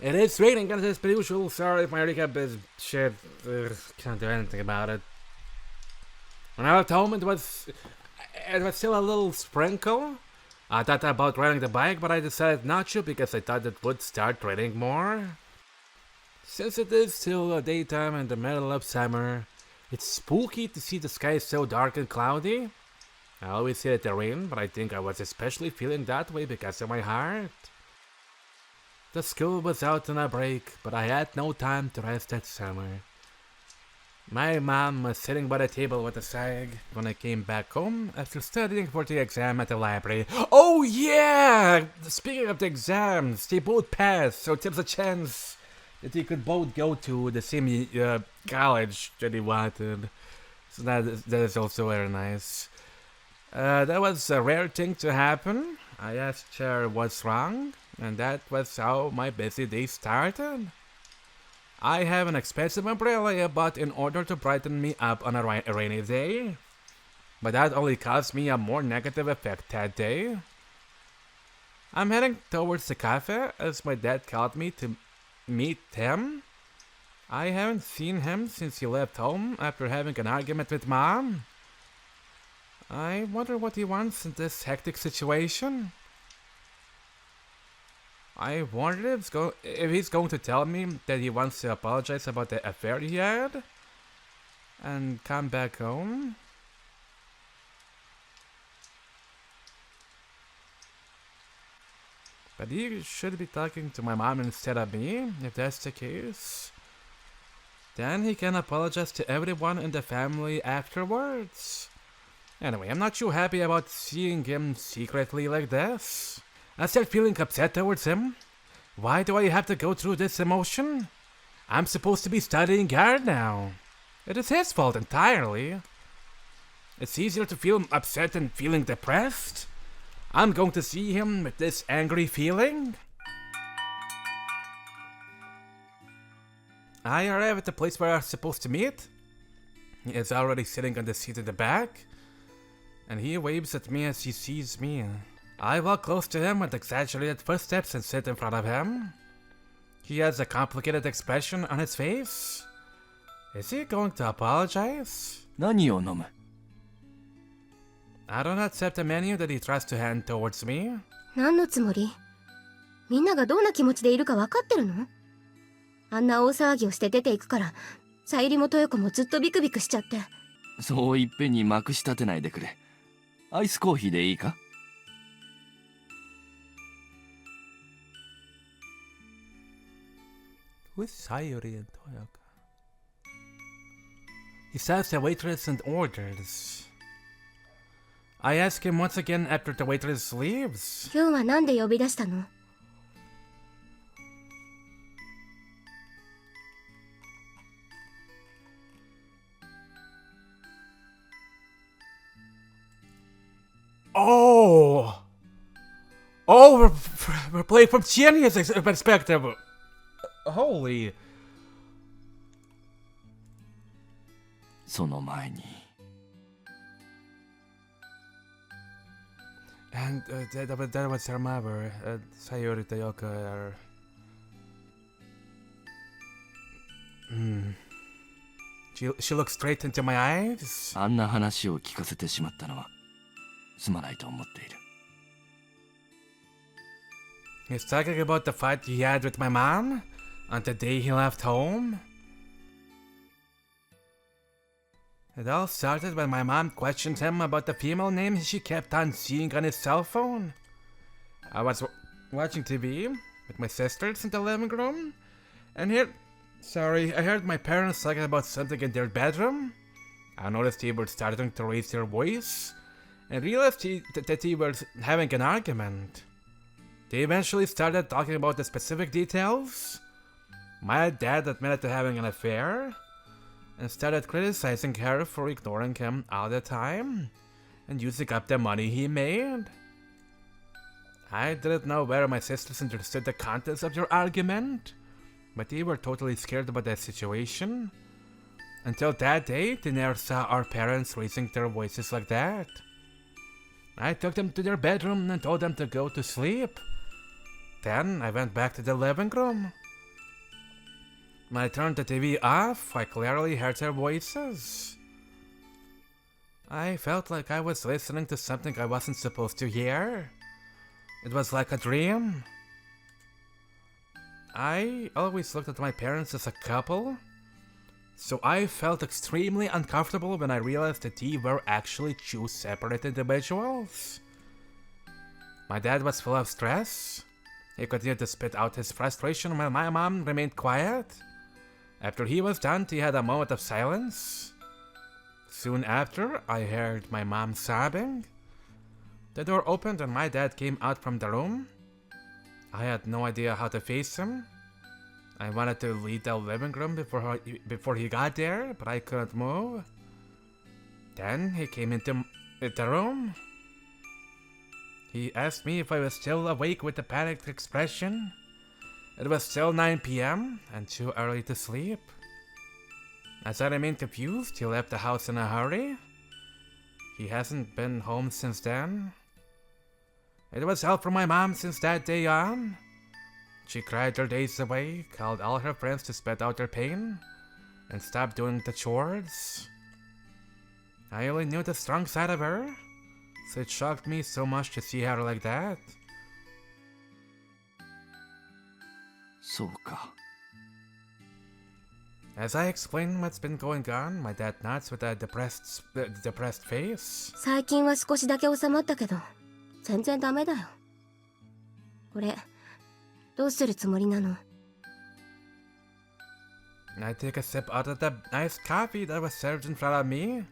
It is raining as per usual. Sorry if my recap is shit. Can't do anything about it. When I left home, it was still a little sprinkle. I thought about riding the bike, but I decided not to because I thought it would start raining more. Since it is still daytime in the middle of summer, it's spooky to see the sky so dark and cloudy. I always say the rain, but I think I was especially feeling that way because of my heart. The school was out on a break, but I had no time to rest that summer. My mom was sitting by the table with a sag when I came back home after studying for the exam at the library. Oh yeah! Speaking of the exams, they both passed, so there's a chance that they could both go to the same college that they wanted. So that is also very nice. That was a rare thing to happen. I asked her what's wrong, and that was how my busy day started. I have an expensive umbrella I bought in order to brighten me up on a rainy day, but that only caused me a more negative effect that day. I'm heading towards the cafe as my dad called me to meet him. I haven't seen him since he left home after having an argument with mom. I wonder what he wants in this hectic situation. I wonder if he's going to tell me that he wants to apologize about the affair he had and come back home. But he should be talking to my mom instead of me, if that's the case. Then he can apologize to everyone in the family afterwards. Anyway, I'm not too happy about seeing him secretly like this. I start feeling upset towards him. Why do I have to go through this emotion? I'm supposed to be studying hard now. It is his fault entirely. It's easier to feel upset than feeling depressed. I'm going to see him with this angry feeling. I arrive at the place where I'm supposed to meet. He is already sitting on the seat in the back, and he waves at me as he sees me. I walk close to him with exaggerated footsteps and sit in front of him. He has a complicated expression on his face. Is he going to apologize? 何を飲む I don't accept the menu that he tries to hand towards me. 何のつもり？みんながどんな気持ちでいるか分かってるの？あんな大騒ぎをして出ていくから、さゆりも豊子もずっとビクビクしちゃって。そういっぺんにまくし立てないでくれ。アイスコーヒーでいいか Who's Sayuri and Toyoka? He stops the waitress and orders. I ask him once again after the waitress leaves. 今日はなんで呼び出したの？ Oh! Oh, we're playing from Chienya's perspective. Holy. その前に And that was her mother, Sayuri Toyoka. She looks straight into my eyes. あんな話を聞かせてしまったのはすまないと思っている He's talking about the fight he had with my mom on the day he left home. It all started when my mom questioned him about the female name she kept on seeing on his cell phone. I was watching TV with my sisters in the living room, and I heard my parents talking about something in their bedroom. I noticed they were starting to raise their voice, and realized that they were having an argument. They eventually started talking about the specific details. My dad admitted to having an affair, and started criticizing her for ignoring him all the time, and using up the money he made. I didn't know whether my sisters understood the contents of their argument, but they were totally scared about that situation. Until that day, they never saw our parents raising their voices like that. I took them to their bedroom and told them to go to sleep. Then I went back to the living room. When I turned the TV off, I clearly heard their voices. I felt like I was listening to something I wasn't supposed to hear. It was like a dream. I always looked at my parents as a couple, so I felt extremely uncomfortable when I realized that they were actually two separate individuals. My dad was full of stress. He continued to spit out his frustration while my mom remained quiet. After he was done, he had a moment of silence. Soon after, I heard my mom sobbing. The door opened and my dad came out from the room. I had no idea how to face him. I wanted to leave the living room before he got there, but I couldn't move. Then he came into the room. He asked me if I was still awake with a panicked expression. It was still 9 p.m. and too early to sleep. As I remained confused, he left the house in a hurry. He hasn't been home since then. It was hell for my mom since that day on. She cried her days away, called all her friends to spit out her pain, and stopped doing the chores. I only knew the strong side of her, so it shocked me so much to see her like that. そうか。 As I explain what's been going on, my dad nods with a depressed face. 最近は少しだけ収まったけど、全然ダメだよ。これ、どうするつもりなの？ I take a sip out of the nice coffee that was served in front of me.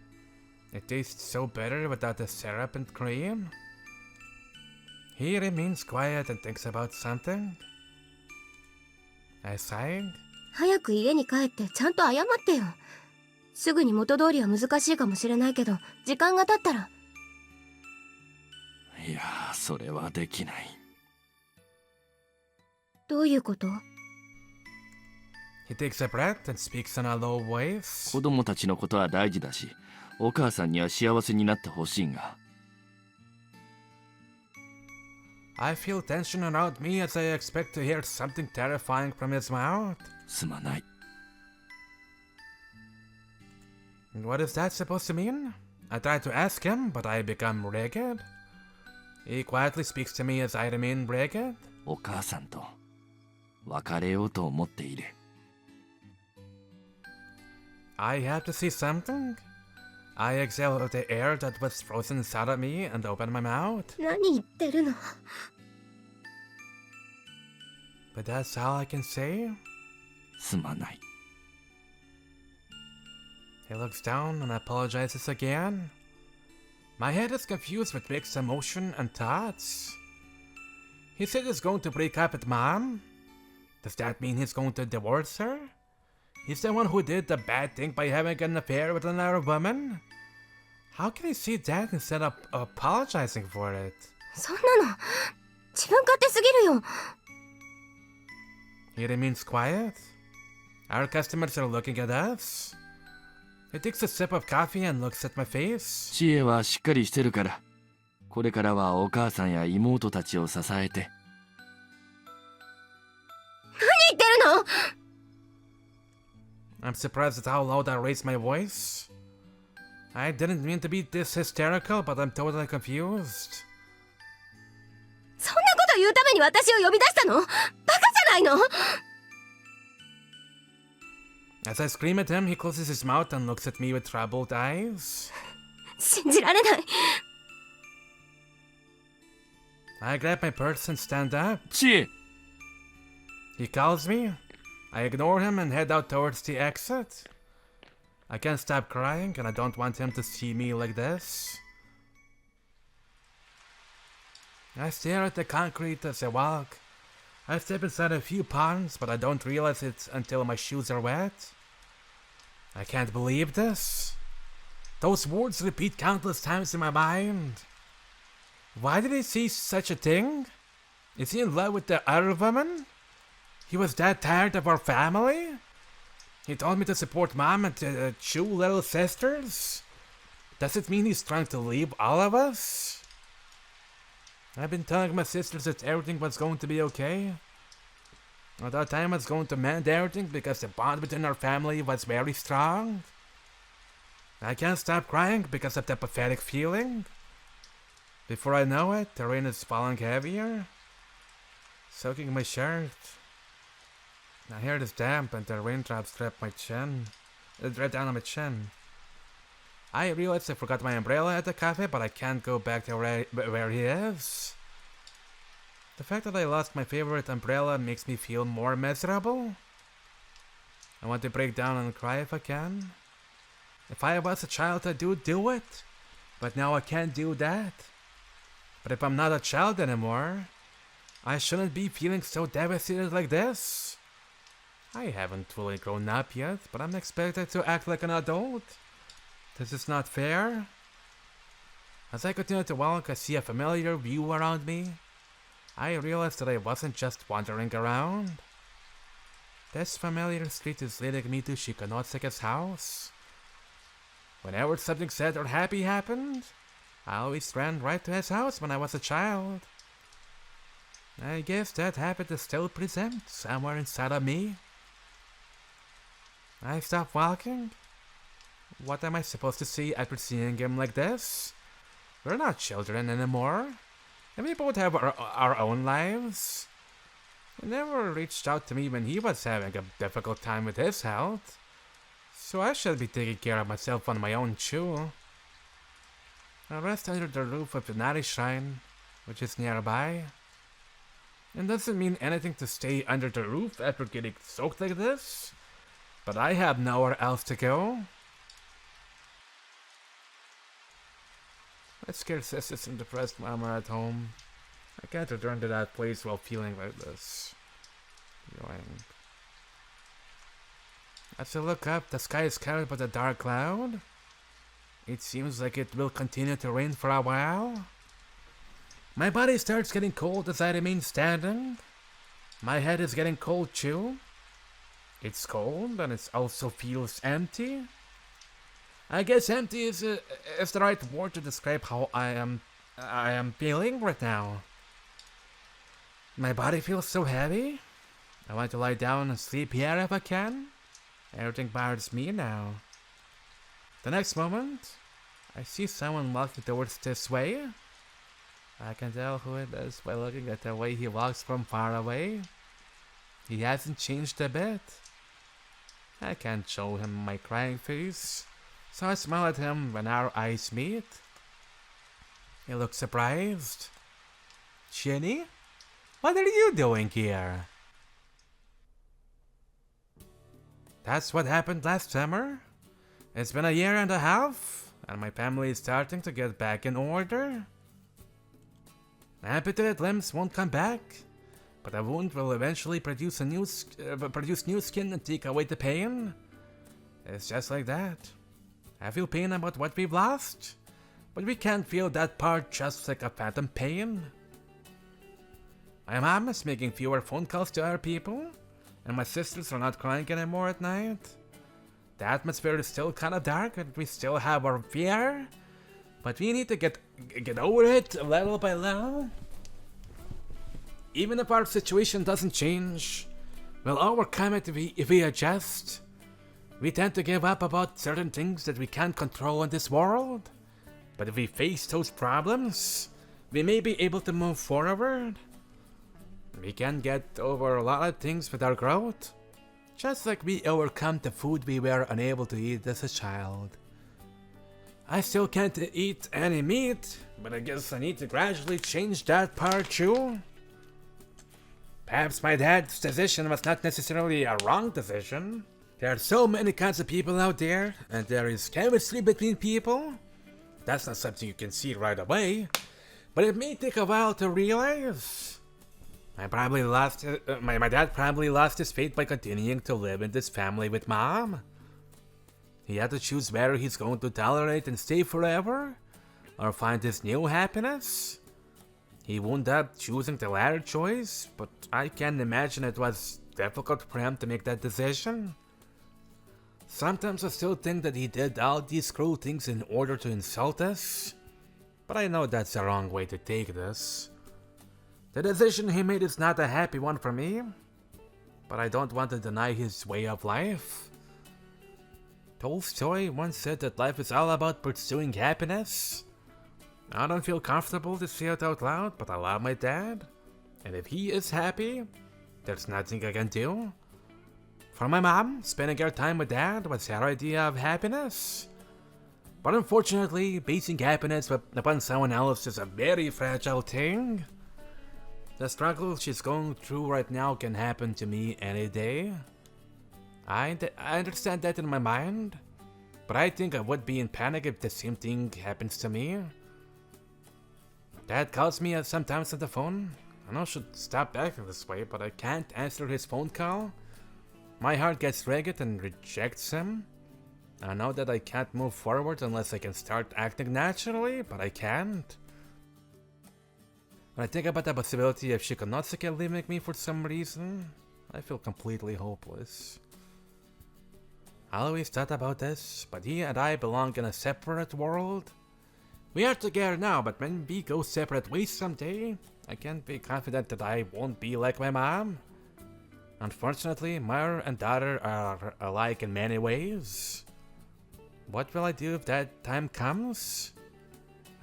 It tastes so better without the syrup and cream. He remains quiet and thinks about something. I sighed. 早く家に帰ってちゃんと謝ってよ。すぐに元通りは難しいかもしれないけど、時間が経ったら。いや、それはできない。どういうこと？ He takes a breath and speaks in a low voice. 子供たちのことは大事だし、お母さんには幸せになってほしいが。I feel tension around me as I expect to hear something terrifying from his mouth. すまない。 What is that supposed to mean? I try to ask him, but I become rigid. He quietly speaks to me as I remain rigid. お母さんと別れようと思っている。I have to see something. I exhale the air that was frozen inside of me and open my mouth. 何言ってるの？ But that's all I can say. すまない。 He looks down and apologizes again. My head is confused with mixed emotion and thoughts. He said he's going to break up with Mom. Does that mean he's going to divorce her? He's the one who did the bad thing by having an affair with another woman? How can he see that instead of apologizing for it? そんなの自分勝手すぎるよ。 He remains quiet. Our customers are looking at us. He takes a sip of coffee and looks at my face. 知恵はしっかりしてるから、これからはお母さんや妹たちを支えて。何言ってるの？ I'm surprised at how loud I raised my voice. I didn't mean to be this hysterical, but I'm totally confused. そんなこと言うために私を呼び出したの？バカじゃないの？ As I scream at him, he closes his mouth and looks at me with troubled eyes. 信じられない。 I grab my purse and stand up. 知恵、 He calls me. I ignore him and head out towards the exit. I can't stop crying and I don't want him to see me like this. I stare at the concrete as I walk. I step inside a few ponds, but I don't realize it until my shoes are wet. I can't believe this. Those words repeat countless times in my mind. Why did he say such a thing? Is he in love with the other woman? He was that tired of our family? He told me to support Mom and the two little sisters? Does it mean he's trying to leave all of us? I've been telling my sisters that everything was going to be okay. I thought time was going to mend everything because the bond between our family was very strong. I can't stop crying because of the pathetic feeling. Before I know it, the rain is falling heavier, soaking my shirt. My hair is damp and the raindrops drip my chin. Right down on my chin. I realized I forgot my umbrella at the cafe, but I can't go back to where he is. The fact that I lost my favorite umbrella makes me feel more miserable. I want to break down and cry if I can. If I was a child, I'd do it. But now I can't do that. But if I'm not a child anymore, I shouldn't be feeling so devastated like this. I haven't fully grown up yet, but I'm expected to act like an adult. This is not fair. As I continue to walk, I see a familiar view around me. I realized that I wasn't just wandering around. This familiar street is leading me to Shikonosuke's house. Whenever something sad or happy happened, I always ran right to his house when I was a child. I guess that habit is still present somewhere inside of me. I stopped walking. What am I supposed to see after seeing him like this? We're not children anymore, and we both have our own lives. He never reached out to me when he was having a difficult time with his health, so I should be taking care of myself on my own too. I rest under the roof of the Nari Shrine, which is nearby. It doesn't mean anything to stay under the roof after getting soaked like this, but I have nowhere else to go. My scared sisters and depressed mom are at home. I can't return to that place while feeling like this. Yoink. As I look up, the sky is covered by a dark cloud. It seems like it will continue to rain for a while. My body starts getting cold as I remain standing. My head is getting cold too. It's cold and it also feels empty. I guess empty is the right word to describe how I am feeling right now. My body feels so heavy. I want to lie down and sleep here if I can. Everything bothers me now. The next moment, I see someone walking towards this way. I can tell who it is by looking at the way he walks from far away. He hasn't changed a bit. I can't show him my crying face, so I smile at him when our eyes meet. He looks surprised. Shinny? What are you doing here? That's what happened last summer. It's been a year and a half, and my family is starting to get back in order. Amputated limbs won't come back, but a wound will eventually produce new skin and take away the pain. It's just like that. I feel pain about what we've lost, but we can't feel that part just like a phantom pain. My mom is making fewer phone calls to other people, and my sisters are not crying anymore at night. The atmosphere is still kinda dark and we still have our fear, but we need to get over it little by little. Even if our situation doesn't change, we'll overcome it if we adjust. We tend to give up about certain things that we can't control in this world, but if we face those problems, we may be able to move forward. We can get over a lot of things with our growth, just like we overcome the food we were unable to eat as a child. I still can't eat any meat, but I guess I need to gradually change that part too. Perhaps my dad's decision was not necessarily a wrong decision. There are so many kinds of people out there, and there is chemistry between people. That's not something you can see right away, but it may take a while to realize. My dad probably lost his faith by continuing to live in this family with mom. He had to choose whether he's going to tolerate and stay forever, or find his new happiness. He wound up choosing the latter choice, but I can imagine it was difficult for him to make that decision. Sometimes I still think that he did all these cruel things in order to insult us, but I know that's the wrong way to take this. The decision he made is not a happy one for me. but I don't want to deny his way of life. Tolstoy once said that life is all about pursuing happiness. I don't feel comfortable to say it out loud, but I love my dad. And if he is happy, there's nothing I can do. For my mom, spending her time with dad was her idea of happiness. But unfortunately, basing happiness upon someone else is a very fragile thing. The struggle she's going through right now can happen to me any day. I understand that in my mind, but I think I would be in panic if the same thing happens to me. Dad calls me sometimes on the phone. I know I should stop acting this way, but I can't answer his phone call. My heart gets ragged and rejects him. I know that I can't move forward unless I can start acting naturally, but I can't. When I think about the possibility of Shikonosuke leaving me for some reason, I feel completely hopeless. I always thought about this, but he and I belong in a separate world. We are together now, but when we go separate ways someday, I can't be confident that I won't be like my mom. Unfortunately, mother and daughter are alike in many ways. What will I do if that time comes?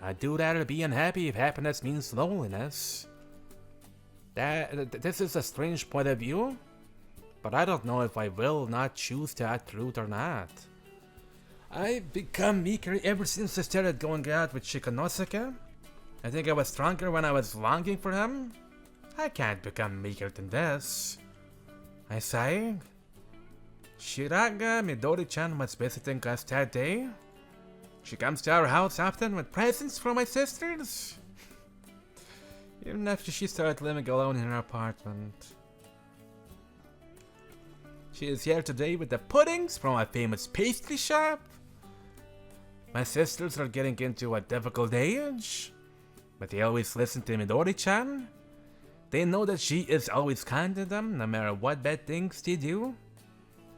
I do rather be unhappy if happiness means loneliness. This is a strange point of view, but I don't know if I will not choose that route or not. I've become weaker ever since I started going out with Shikonosuke. I think I was stronger when I was longing for him. I can't become weaker than this. I sighed. Shiraga Midori-chan was visiting us that day. She comes to our house often with presents for my sisters. Even after she started living alone in her apartment. She is here today with the puddings from a famous pastry shop. My sisters are getting into a difficult age, but they always listen to Midori-chan. They know that she is always kind to them, no matter what bad things they do.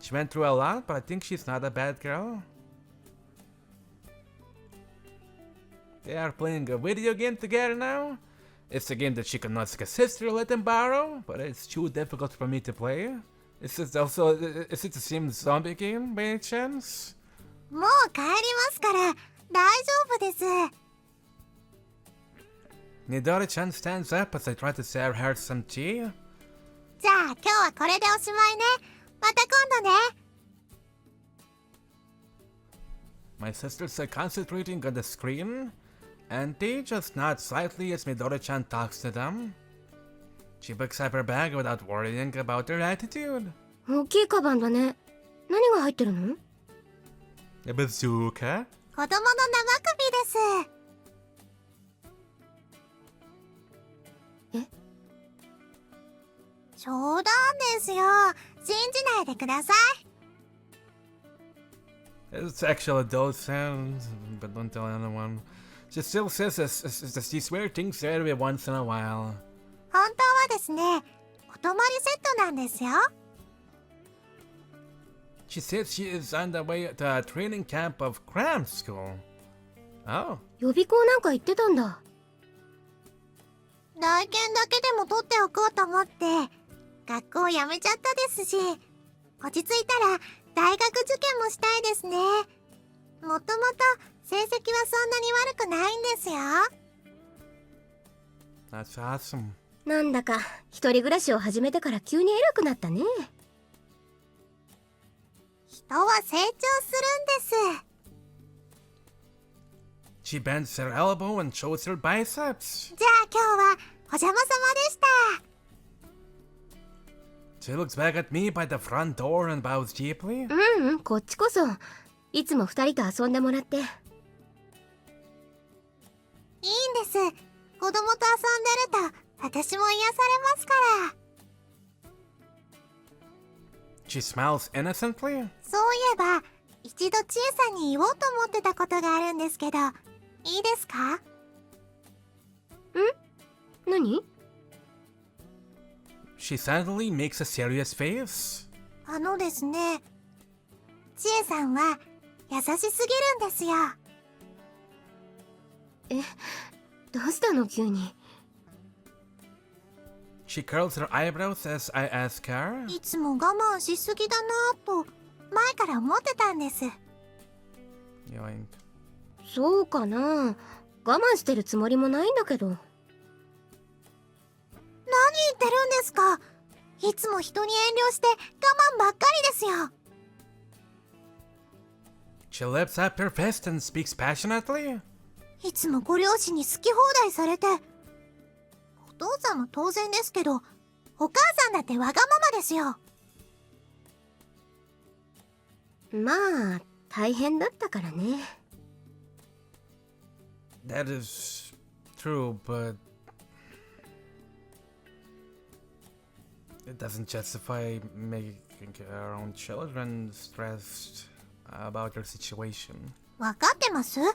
She went through a lot, but I think she's not a bad girl. They are playing a video game together now. It's a game that Shikonosuke's sister let them borrow, but it's too difficult for me to play. Is it the same zombie game by any chance? もう帰りますから大丈夫です。Midori-chan stands up as I try to serve her some tea. じゃあ今日はこれでおしまいね。また今度ね。My sisters are concentrating on the screen, and they just nod slightly as Midori-chan talks to them. She picks up her bag without worrying about their attitude. 大きいカバンだね。何が入ってるの？ A bazooka? 子供の生首です。え？冗談ですよ。信じないでください。It's actual adult sounds, but don't tell anyone. She still says these weird things every once in a while. 本当はですね、お泊まりセットなんですよ。She says she is on the way to a training camp of cram school. Oh. 予備校なんか行ってたんだ。内見だけでも取っておこうと思って、学校辞めちゃったですし、落ち着いたら大学受験もしたいですね。もともと成績はそんなに悪くないんですよ。That's awesome. なんだか一人暮らしを始めてから急に偉くなったね。人は成長するんです。She bends her elbow and shows her biceps. じゃあ今日はお邪魔様でした。She looks back at me by the front door and bows deeply. こっちこそいつも二人と遊んでもらって。いいんです。子供と遊んでると私も癒されますから。She smiles innocently. そういえば一度千恵さんに言おうと思ってたことがあるんですけど、いいですか？ん？何？ She suddenly makes a serious face. ですね、千恵さんは優しすぎるんですよ。どうしたの急に？ She curls her eyebrows as I ask her. いつも我慢しすぎだなぁと前から思ってたんです。 Yoink. そうかな。我慢してるつもりもないんだけど。何言ってるんですか。いつも人に遠慮して我慢ばっかりですよ。 She lifts up her fist and speaks passionately. いつもご両親に好き放題されて。お父さんも当然ですけど、お母さんだってわがままですよ。まあ大変だったからね。That is true, but it doesn't justify making her own children stressed about your situation. わかってます？こう言っ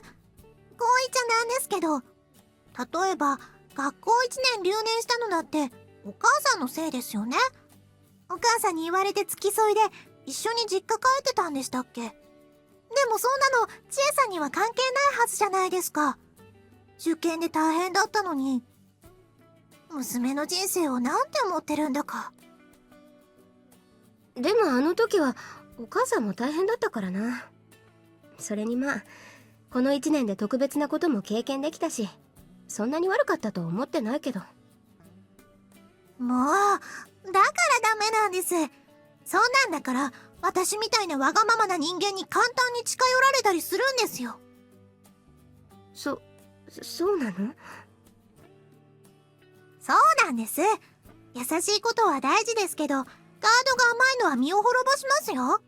ちゃなんですけど、例えば学校1年留年したのだってお母さんのせいですよね。お母さんに言われて付き添いで一緒に実家帰ってたんでしたっけ。でもそんなの千恵さんには関係ないはずじゃないですか。受験で大変だったのに、娘の人生をなんて思ってるんだか。でもあの時はお母さんも大変だったからな。それにまあこの1年で特別なことも経験できたし、そんなに悪かったと思ってないけど。もうだからダメなんです。そんなんだから私みたいなわがままな人間に簡単に近寄られたりするんですよ。そうなの？そうなんです。優しいことは大事ですけど、ガードが甘いのは身を滅ぼしますよ。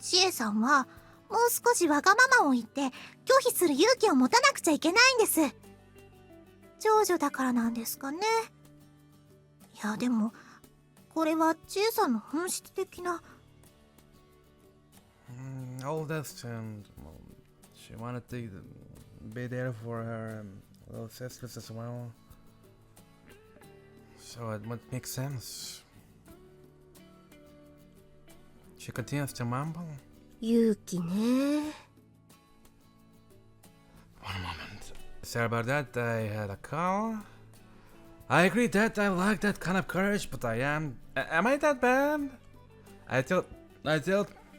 千恵さんはもう少しわがままを言って拒否する勇気を持たなくちゃいけないんです。長女だからなんですかね。いやでもこれは千恵さんの本質的な。Oldest and she wanted to be there for her little sisters as well. So it would make sense. She continues to mumble. 勇気ね。 One moment. Sorry about that, I had a call. I agree that I lack that kind of courage, but I am... Am I that bad? I tilt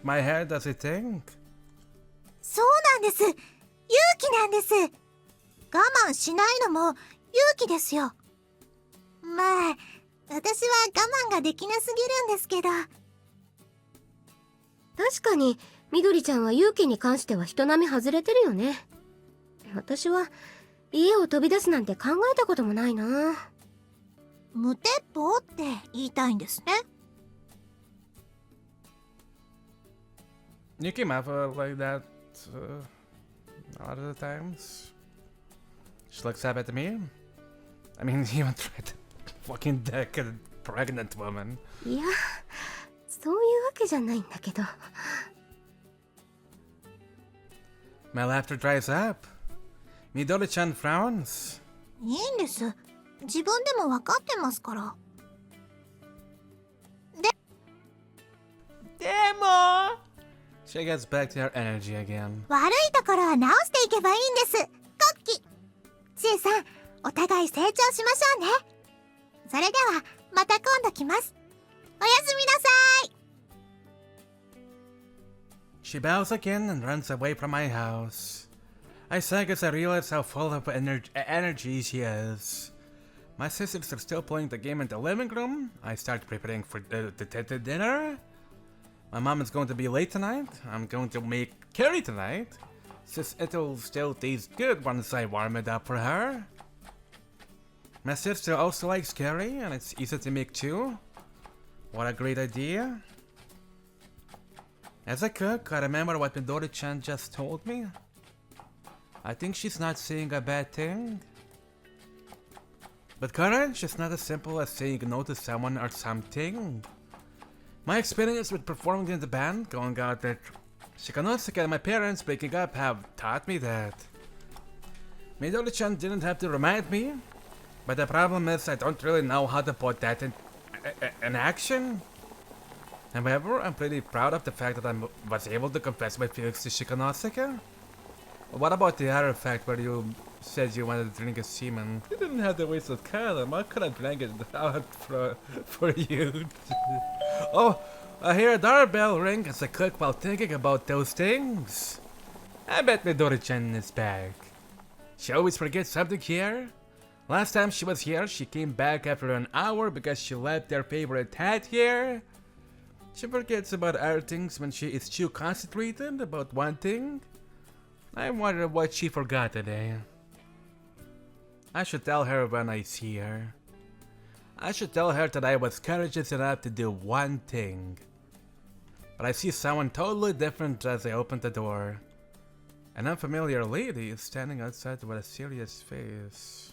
my head as I think. そうなんです。勇気なんです。我慢しないのも勇気ですよ。まあ私は我慢ができなすぎるんですけど。確かにみどりちゃんは勇気に関しては人並み外れてるよね。私は家を飛び出すなんて考えたこともないな。無鉄砲って言いたいんですね。You came up like that a lot of the times. She looks up at me. I mean, you even tried to fucking deck a pregnant woman. いや、そういうわけじゃないんだけど。My laughter dries up. Midori-chan frowns. いいんです。自分でも分かってますから。でも She gets back to her energy again. 悪いところは直していけばいいんです。コッキ。千恵さん、お互い成長しましょうね。それではまた今度来ます。おやすみなさい。 She bows again and runs away from my house. I sigh as I realize how full of energy she is. My sisters are still playing the game in the living room. I start preparing for the dinner. My mom is going to be late tonight. I'm going to make curry tonight, since it'll still taste good once I warm it up for her. My sister also likes curry, and it's easy to make too. What a great idea. As I cook, I remember what Midori-chan just told me. I think she's not saying a bad thing. But courage is not as simple as saying no to someone or something. My experience with performing in the band, going out at Shikanosuke, and my parents breaking up have taught me that. Midori-chan didn't have to remind me, but the problem is I don't really know how to put that in action. However, I'm pretty proud of the fact that I was able to confess my feelings to Shikanosuke. What about the other fact where you said you wanted to drink a semen. You didn't have to waste with Callum. I could have drank it out for you. Oh, I hear a doorbell ring as I cook while thinking about those things. I bet Midori-chan is back. She always forgets something here. Last time she was here, she came back after an hour because she left her favorite hat here. She forgets about other things when she is too concentrated about one thing. I wonder what she forgot today. I should tell her when I see her. I should tell her that I was courageous enough to do one thing. But I see someone totally different as I open the door. An unfamiliar lady is standing outside with a serious face.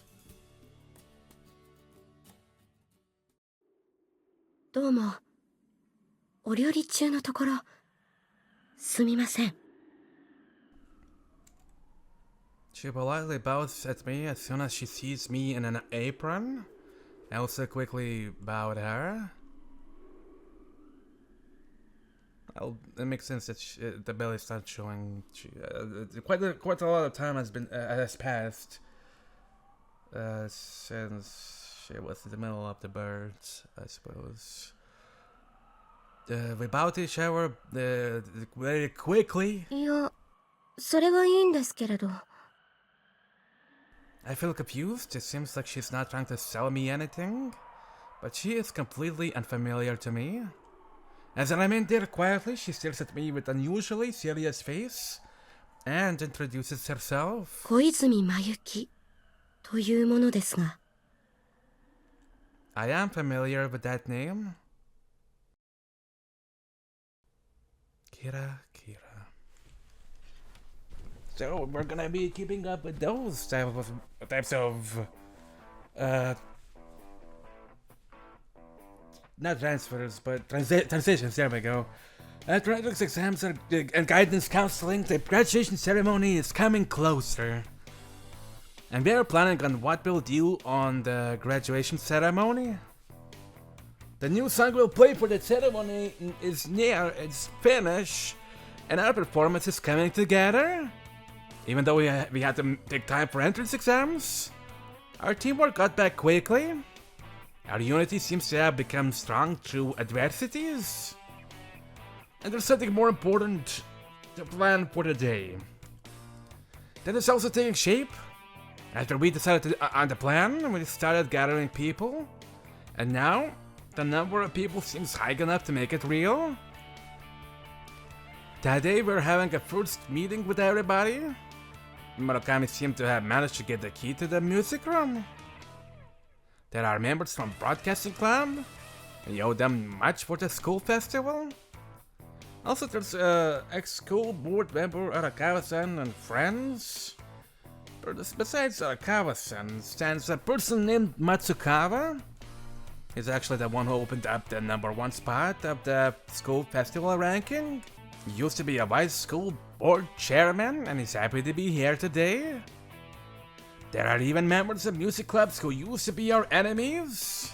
どうも。お料理中のところ、すみません。 She politely bows at me as soon as she sees me in an apron. I also quickly bow at her. Well, it makes sense that the belly starts showing. Quite a lot of time has passed since she was in the middle of the birds, I suppose. We bow to each other very quickly. いや、それがいいんですけれど。 I feel confused. It seems like she's not trying to sell me anything, but she is completely unfamiliar to me. As I remain there quietly, she stares at me with unusually serious face and introduces herself. 小泉真由というものですが。 I am familiar with that name. Kira. So we're gonna be keeping up with those types of not transfers, but transitions. There we go. After entrance exams and guidance counseling, the graduation ceremony is coming closer. And we are planning on what we'll do on the graduation ceremony. The new song we'll play for the ceremony is near its finish, and our performance is coming together. Even though we had to take time for entrance exams, our teamwork got back quickly. Our unity seems to have become strong through adversities. And there's something more important to plan for the day. That is also taking shape. After we decided on the plan, we started gathering people. And now, the number of people seems high enough to make it real. Today we're having a first meeting with everybody. Murakami seemed to have managed to get the key to the music room. There are members from Broadcasting Club. We owe them much for the school festival. Also, there's ex-school board member Arakawa-san and friends. Besides Arakawa-san stands a person named Matsukawa. He's actually the one who opened up the #1 spot of the school festival ranking. He used to be a vice school board chairman, and he's happy to be here today. There are even members of music clubs who used to be our enemies,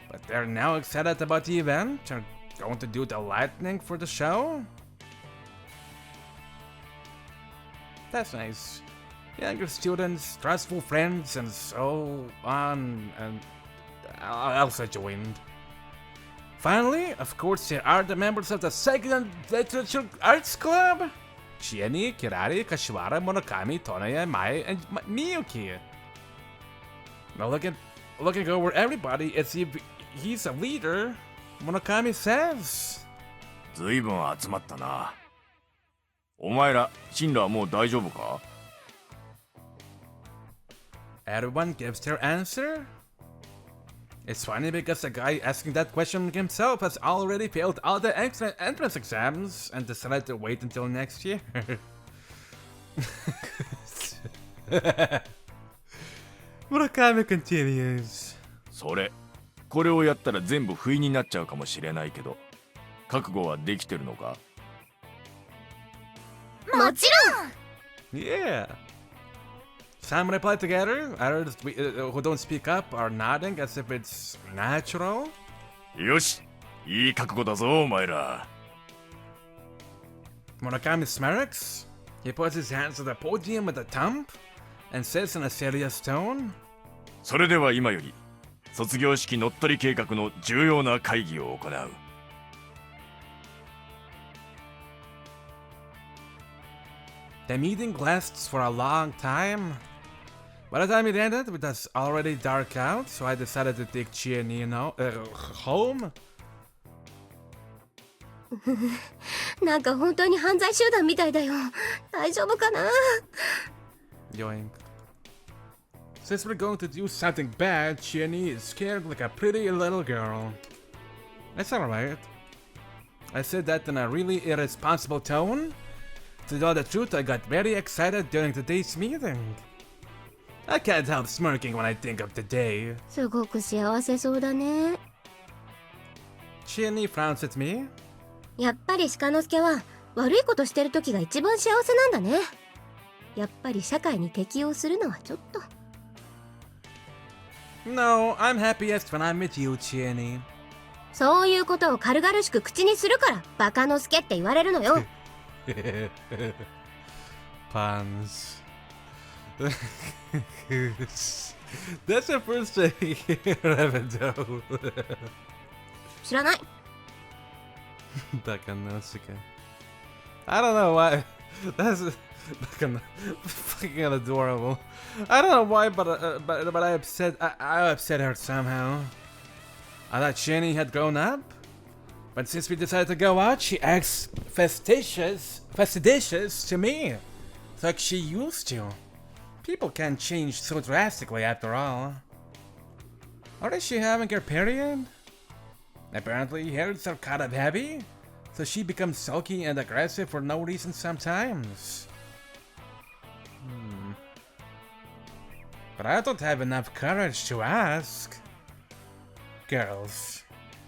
but they're now excited about the event. They're going to do the lightning for the show. That's nice. Younger students, trustful friends, and so on, and I also joined. Finally, of course, there are the members of the Second Literature Arts Club. Chieni, Kirari, Kashiwara, Murakami, Tonaya, Mai, and Miyuki. Now looking over everybody, as if he's a leader, Murakami says. ずいぶん集まったな。お前ら、進路はもう大丈夫か? Everyone gives their answer. It's funny because the guy asking that question himself has already failed all the entrance exams and decided to wait until next year. Murakami continues. これをやったら全部不意になっちゃうかもしれないけど、覚悟はできてるのか? もちろん Yeah. Some reply together, others who don't speak up are nodding as if it's natural. よし、いい覚悟だぞお前ら。 Murakami smirks. He puts his hands to the podium with a thump. and says in a serious tone. それでは今より卒業式乗っ取り計画の重要な会議を行う。The meeting lasts for a long time. By the time it ended, it was already dark out, so I decided to take Chiani home. なんか本当に犯罪集団みたいだよ。大丈夫かな？ Yoink. Since we're going to do something bad, Chiani is scared like a pretty little girl. That's alright. I said that in a really irresponsible tone. To tell the truth, I got very excited during today's meeting. I can't help smirking when I think of the day. すごく幸せそうだね。Chiani frowns at me. やっぱり鹿之助は悪いことしてる時が一番幸せなんだね。やっぱり社会に適応するのはちょっと。No, I'm happiest when I'm with you, Chiani. そういうことを軽々しく口にするからバカ之助って言われるのよ。Puns. That's the first thing I've done. 知らない。Bakanosuke. I don't know why. That's fucking adorable. I don't know why, but I upset her somehow. I thought Shani had grown up, but since we decided to go out, she acts fastidious to me, like she used to. People can't change so drastically after all. Or is she having her period? Apparently, hairs are kind of heavy, so she becomes sulky and aggressive for no reason sometimes. But I don't have enough courage to ask. Girls,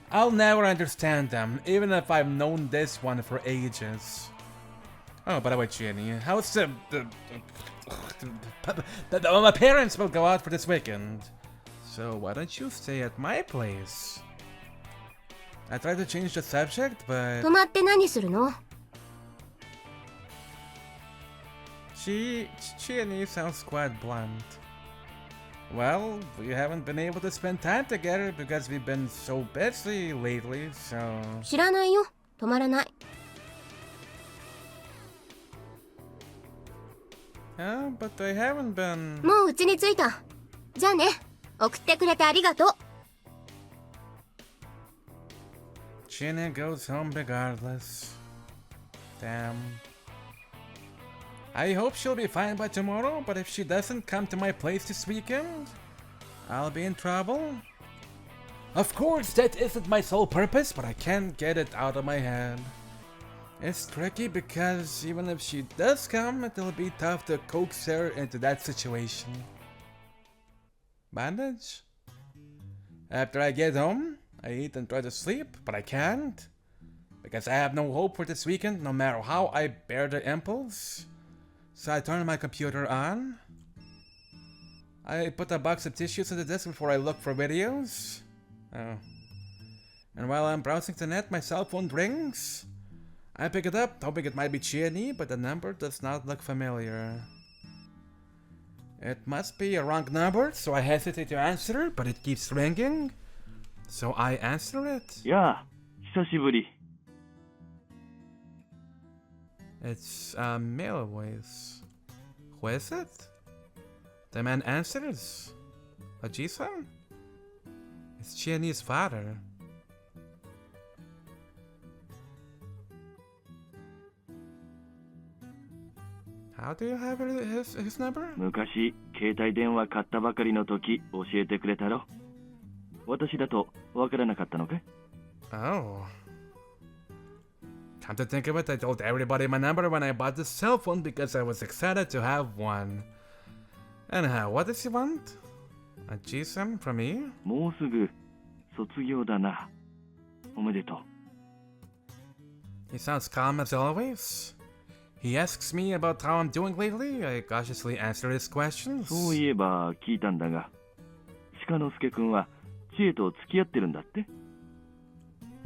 I'll never understand them, even if I've known this one for ages. Oh, by the way, Jenny, how's my parents will go out for this weekend, so why don't you stay at my place? I tried to change the subject, but 泊まって何するの？ Chiani sounds quite blunt. Well, we haven't been able to spend time together because we've been so busy lately, so... 知らないよ。泊まらない。But I haven't been... もう家に着いた。じゃあね。送ってくれてありがとう。Chiani goes home regardless. Damn. I hope she'll be fine by tomorrow, but if she doesn't come to my place this weekend, I'll be in trouble. Of course, that isn't my sole purpose, but I can't get it out of my head. It's tricky because even if she does come, it'll be tough to coax her into that situation. Bandage? After I get home, I eat and try to sleep, but I can't. Because I have no hope for this weekend, no matter how I bear the impulse. So I turn my computer on. I put a box of tissues on the desk before I look for videos. Oh. And while I'm browsing the net, my cell phone rings. I pick it up, hoping it might be Chiani, but the number does not look familiar. It must be a wrong number, so I hesitate to answer, but it keeps ringing. So I answer it. やあ、久しぶり。It's a male voice. Who is it? The man answers. Aji-san? It's Chiani's father. How do you have his number? 昔、携帯電話買ったばかりの時、教えてくれたろ。私だとわからなかったのかい？ Oh. Come to think of it, I told everybody my number when I bought this cell phone because I was excited to have one. Anyhow, what does he want? A G-san from me? もうすぐ卒業だな。おめでとう。He sounds calm as always. He asks me about how I'm doing lately. I cautiously answer his questions. そういえば聞いたんだが、鹿之助くんは知恵と付き合ってるんだって？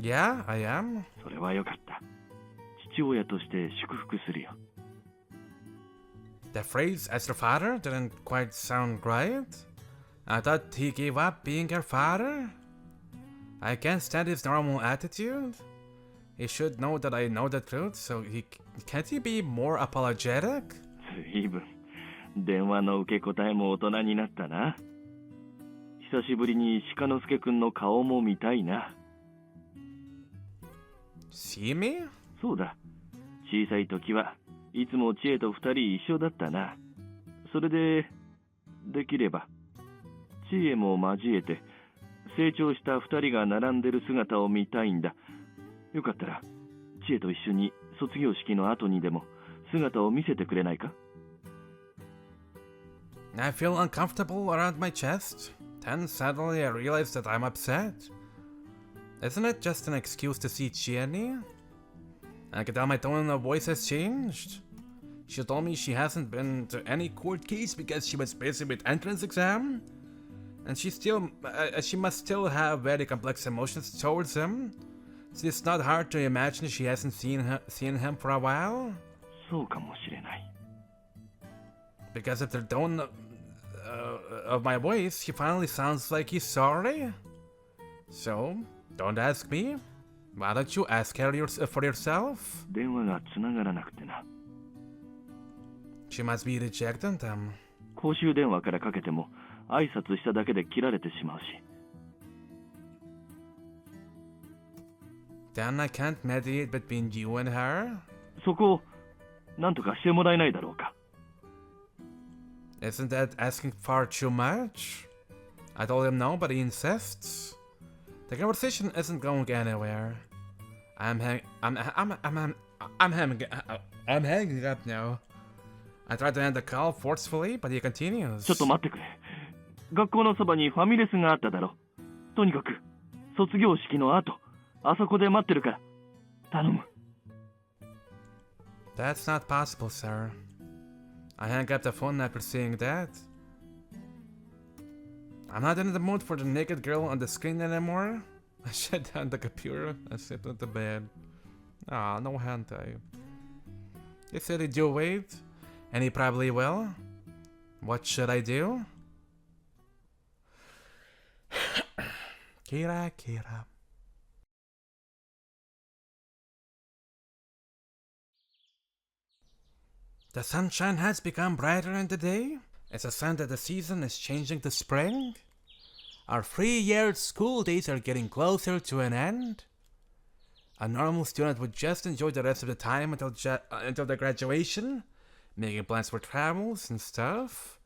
Yeah, I am. それはよかった。父親として祝福するよ。The phrase "as your father" didn't quite sound right. I thought he gave up being your father. I can't stand his normal attitude. He should know that I know the truth, so can't he be more apologetic? ずいぶん電話の受け答えも大人になったな。久しぶりに鹿之助くんの顔も見たいな。See me? そうだ。小さい時はいつも知恵と二人一緒だったな。それで、できれば知恵も交えて成長した二人が並んでる姿を見たいんだ。よかったら知恵と一緒に卒業式の後にでも姿を見せてくれないか？ I feel uncomfortable around my chest. Then suddenly I realize that I'm upset. Isn't it just an excuse to see Chieni? I can tell my tone of voice has changed. She told me she hasn't been to any court case because she was busy with entrance exam. And she must still have very complex emotions towards him. So it's not hard to imagine she hasn't seen him for a while. そうかもしれない。 Because of the tone of my voice, he finally sounds like he's sorry. So, don't ask me. Why don't you ask her for yourself? 電話がつながらなくてな。 She must be rejecting them. 公衆電話からかけても挨拶しただけで切られてしまうし。 Then I can't mediate between you and her? そこを何とかしてもらえないだろうか。 Isn't that asking far too much? I told him no, but he insists. The conversation isn't going anywhere. I'm hanging up now. I tried to end the call forcefully, but he continues. ちょっと待ってくれ。学校のそばにファミレスがあっただろ。とにかく卒業式の後、あそこで待ってるから頼む。 That's not possible, sir. I hang up the phone after seeing that. I'm not in the mood for the naked girl on the screen anymore. I shut down the computer and slipped into bed. Ah, no hentai. He said he'd do wait, and he probably will. What should I do? Kira. The sunshine has become brighter in the day. It's a sign that the season is changing to spring. Our 3-year school days are getting closer to an end. A normal student would just enjoy the rest of the time until the graduation, making plans for travels and stuff.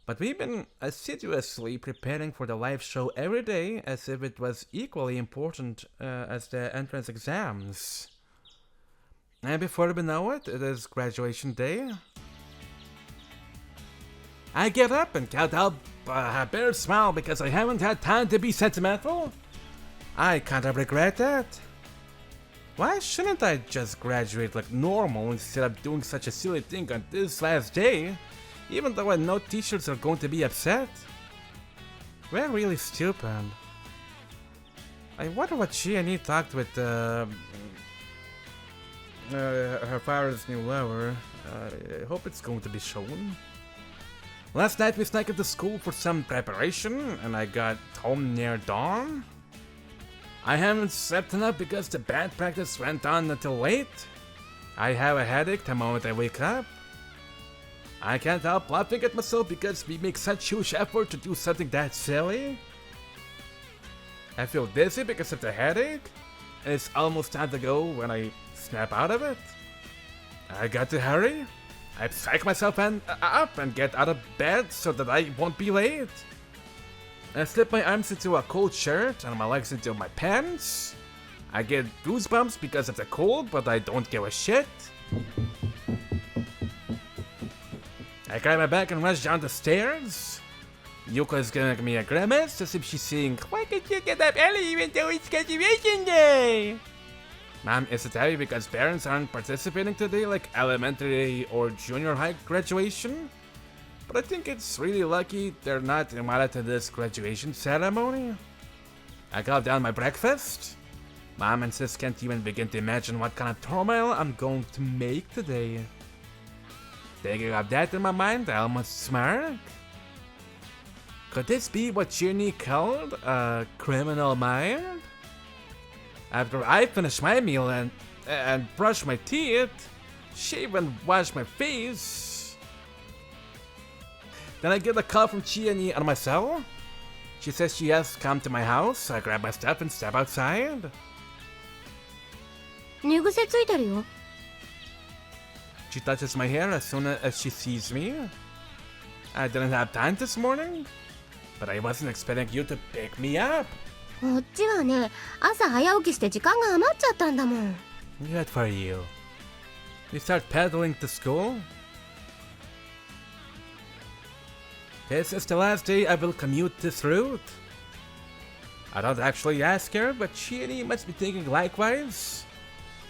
But we've been assiduously preparing for the live show every day as if it was equally important as the entrance exams. And before we know it, it is graduation day. I get up and can't help a bitter smile because I haven't had time to be sentimental. I kinda regret that. Why shouldn't I just graduate like normal instead of doing such a silly thing on this last day, even though I know teachers are going to be upset? We're really stupid. I wonder what she and he talked with her father's new lover. I hope it's going to be shown. Last night we snuck into school for some preparation, and I got home near dawn. I haven't slept enough because the band practice went on until late. I have a headache the moment I wake up. I can't help laughing at myself because we make such huge effort to do something that silly. I feel dizzy because of the headache, and it's almost time to go when I snap out of it. I got to hurry. I psych myself up and get out of bed so that I won't be late. I slip my arms into a cold shirt and my legs into my pants. I get goosebumps because of the cold, but I don't give a shit. I grab my bag and rush down the stairs. Yuka is giving me a grimace as if she's saying, "Why can't you get up early even though it's graduation day?" Mom, is it heavy because parents aren't participating today like elementary or junior high graduation? But I think it's really lucky they're not invited to this graduation ceremony. I gulp down my breakfast. Mom and sis can't even begin to imagine what kind of turmoil I'm going to make today. Thinking of that in my mind, I almost smirk. Could this be what Chinny called a criminal mind? After I finish my meal and brush my teeth, shave and wash my face, then I get a call from Chinny on my cell. She says she has come to my house. I grab my stuff and step outside. 寝癖ついてるよ。 She touches my hair as soon as she sees me. I didn't have time this morning, but I wasn't expecting you to pick me up. こっちはね、朝早起きして時間が余っちゃったんだもん。 Good for you. We start pedaling to school. This is the last day I will commute this route. I don't actually ask her, but she must be thinking likewise.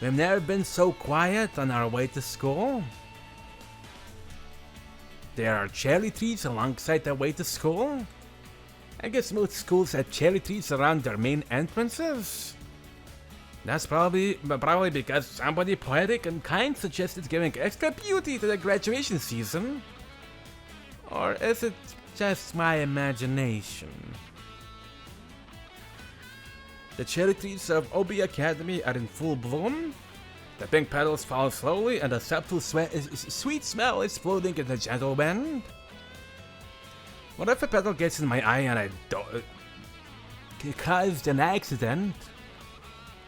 We've never been so quiet on our way to school. There are cherry trees alongside the way to school. I guess most schools have cherry trees around their main entrances. That's probably because somebody poetic and kind suggested giving extra beauty to the graduation season. Or is it just my imagination? The cherry trees of Obi Academy are in full bloom. The pink petals fall slowly and a subtle sweet smell is floating in the gentle wind. What if a petal gets in my eye and I don't... caused an accident?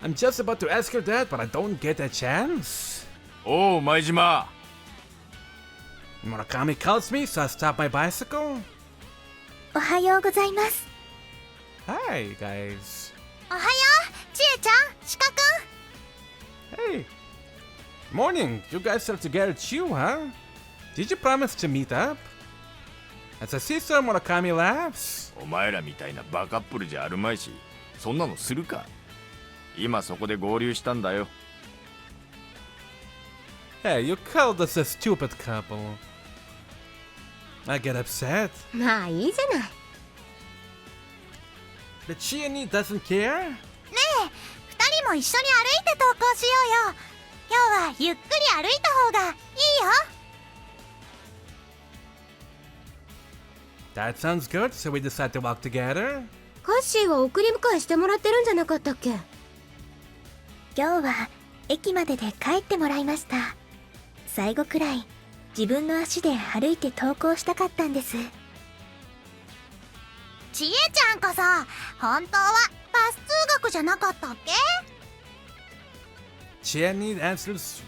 I'm just about to ask her that, but I don't get a chance. おう前島 Murakami calls me, so I stop my bicycle. おはようございます。 Hi, guys. おはよう、ちえちゃん、しかくん。 Hey. Morning. You guys are together too, huh? Did you promise to meet up? As I see so, Murakami laughs. お前らみたいなバカップルじゃあるまいしそんなのするか今そこで合流したんだよ Hey, you called us a stupid couple. I get upset. まあいいじゃない。 But Chiani doesn't care? ねえ、二人も一緒に歩いて登校しようよ。今日はゆっくり歩いた方がいいよ。 That sounds good, so we decide to walk together. カッシーは送り迎えしてもらってるんじゃなかったっけ？今日は駅までで帰ってもらいました。最後くらい自分の足で歩いて登校したかったんです。ちえちゃんこそ本当はバス通学じゃなかったっけ？ Chiani answers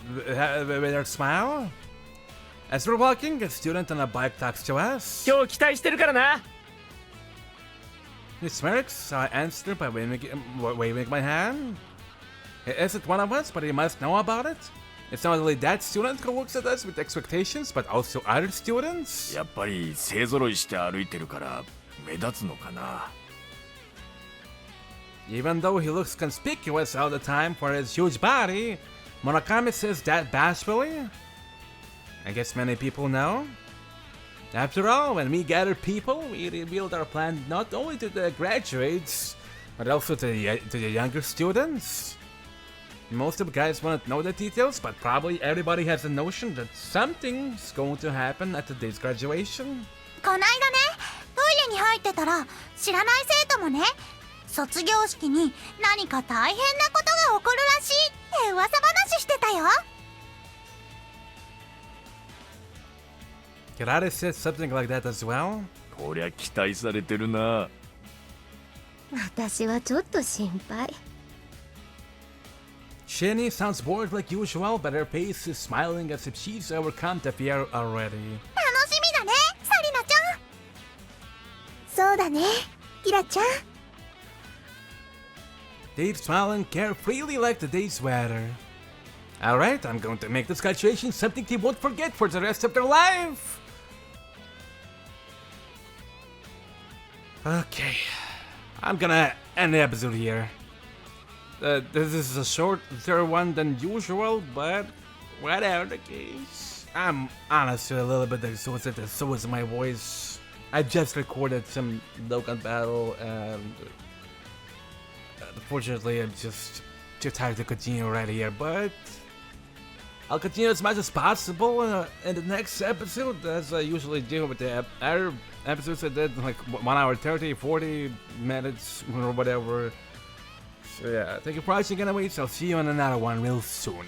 with her smile. As we're walking, a student on a bike talks to us. 今日期待してるからな He smirks, so I answer by waving my hand. He isn't one of us, but he must know about it. It's not only that student who looks at us with expectations, but also other students. やっぱり勢ぞろいして歩いてるから目立つのかな Even though he looks conspicuous all the time for his huge body, Murakami says that bashfully. I guess many people know. After all, when we gather people, we revealed our plan not only to the graduates, but also to the younger students. Most of the guys won't know the details, but probably everybody has a notion that something's going to happen at today's graduation. こないだね、トイレに入ってたら知らない生徒もね、卒業式に何か大変なことが起こるらしいって噂話してたよ。 Kirare said something like that as well. こりゃ期待されてるな私はちょっと心配。 Shinny sounds bored like usual, but her face is smiling as if she's overcome the fear already. 楽しみだね、サリナちゃん。そうだね、キラちゃん。 They smile and care freely like the day's weather. Alright, I'm going to make this graduation something they won't forget for the rest of their life. Okay, I'm gonna end the episode here. This is a shorter one than usual, but whatever the case. I'm honestly a little bit exhausted, and so is my voice. I just recorded some Dokkan battle, and unfortunately I'm just too tired to continue right here, but I'll continue as much as possible in the next episode, as I usually do with the other episodes I did, like 1 hour 30, 40 minutes, or whatever. So yeah, thank you for watching anyways. I'll see you on another one real soon.